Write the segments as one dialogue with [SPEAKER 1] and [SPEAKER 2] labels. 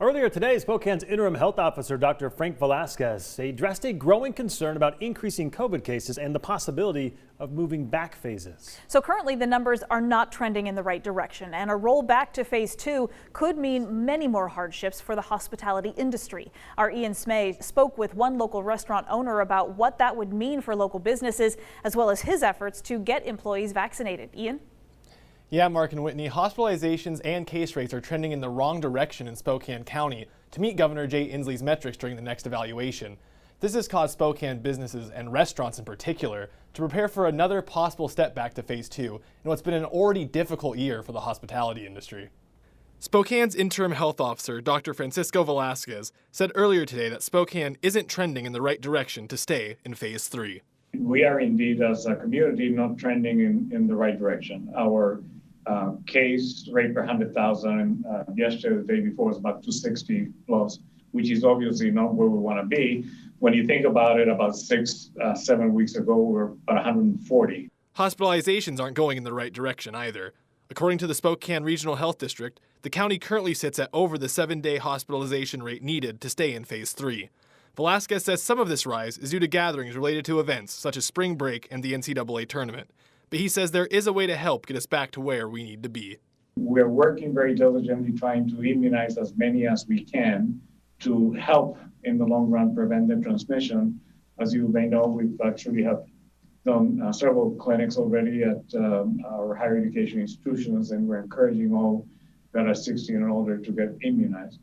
[SPEAKER 1] Earlier today, Spokane's interim health officer, Dr. Frank Velasquez, addressed a growing concern about increasing COVID cases and the possibility of moving back phases.
[SPEAKER 2] So currently the numbers are not trending in the right direction, and a roll back to phase 2 could mean many more hardships for the hospitality industry. Our Ian Smay spoke with one local restaurant owner about what that would mean for local businesses, as well as his efforts to get employees vaccinated. Ian?
[SPEAKER 3] Yeah, Mark and Whitney, hospitalizations and case rates are trending in the wrong direction in Spokane-County to meet Governor Jay Inslee's metrics during the next evaluation. This has caused Spokane businesses and restaurants in particular to prepare for another possible step back to phase 2 in what's been an already difficult year for the hospitality industry. Spokane's interim health officer, Dr. Francisco Velasquez, said earlier today that Spokane isn't trending in the right direction to stay in phase 3.
[SPEAKER 4] We are indeed, as a community, not trending in the right direction. Our case rate per 100,000 yesterday, the day before, was about 260 plus, which is obviously not where we want to be. When you think about it, about 7 weeks ago, we were about 140.
[SPEAKER 3] Hospitalizations aren't going in the right direction either. According to the Spokane Regional Health District, the county currently sits at over the 7-day hospitalization rate needed to stay in phase 3. Velasquez says some of this rise is due to gatherings related to events such as spring break and the NCAA tournament. But he says there is a way to help get us back to where we need to be.
[SPEAKER 4] We're working very diligently trying to immunize as many as we can to help in the long run prevent the transmission. As you may know, we've actually have done several clinics already at our higher education institutions, and we're encouraging all that are 16 and older to get immunized.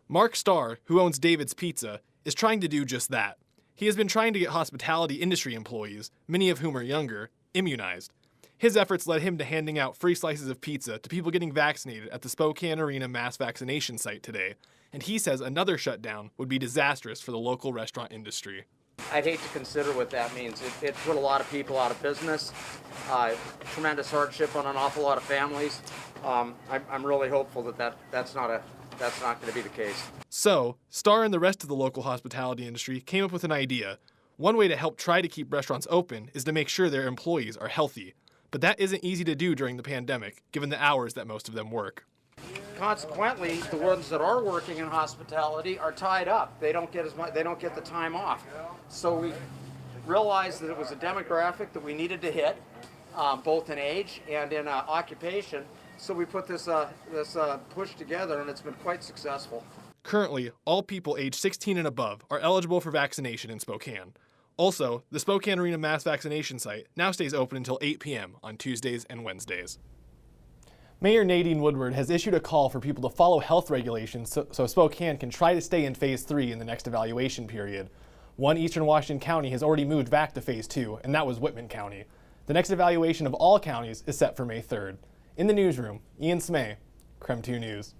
[SPEAKER 3] Mark Starr, who owns David's Pizza, is trying to do just that. He has been trying to get hospitality industry employees, many of whom are younger, immunized. His efforts led him to handing out free slices of pizza to people getting vaccinated at the Spokane Arena mass vaccination site today. And he says another shutdown would be disastrous for the local restaurant industry.
[SPEAKER 5] I'd hate to consider what that means. It put a lot of people out of business, tremendous hardship on an awful lot of families. I'm really hopeful that that's not going to be the case.
[SPEAKER 3] So, Starr and the rest of the local hospitality industry came up with an idea. One way to help try to keep restaurants open is to make sure their employees are healthy. But that isn't easy to do during the pandemic, given the hours that most of them work.
[SPEAKER 5] Consequently, the ones that are working in hospitality are tied up. They don't get as much. They don't get the time off. So we realized that it was a demographic that we needed to hit, both in age and in occupation. So we put this push together, and it's been quite successful.
[SPEAKER 3] Currently, all people aged 16 and above are eligible for vaccination in Spokane. Also, the Spokane Arena mass vaccination site now stays open until 8 p.m. on Tuesdays and Wednesdays. Mayor Nadine Woodward has issued a call for people to follow health regulations so Spokane can try to stay in phase 3 in the next evaluation period. One eastern Washington county has already moved back to phase 2, and that was Whitman County. The next evaluation of all counties is set for May 3rd. In the newsroom, Ian Smay, KREM 2 News.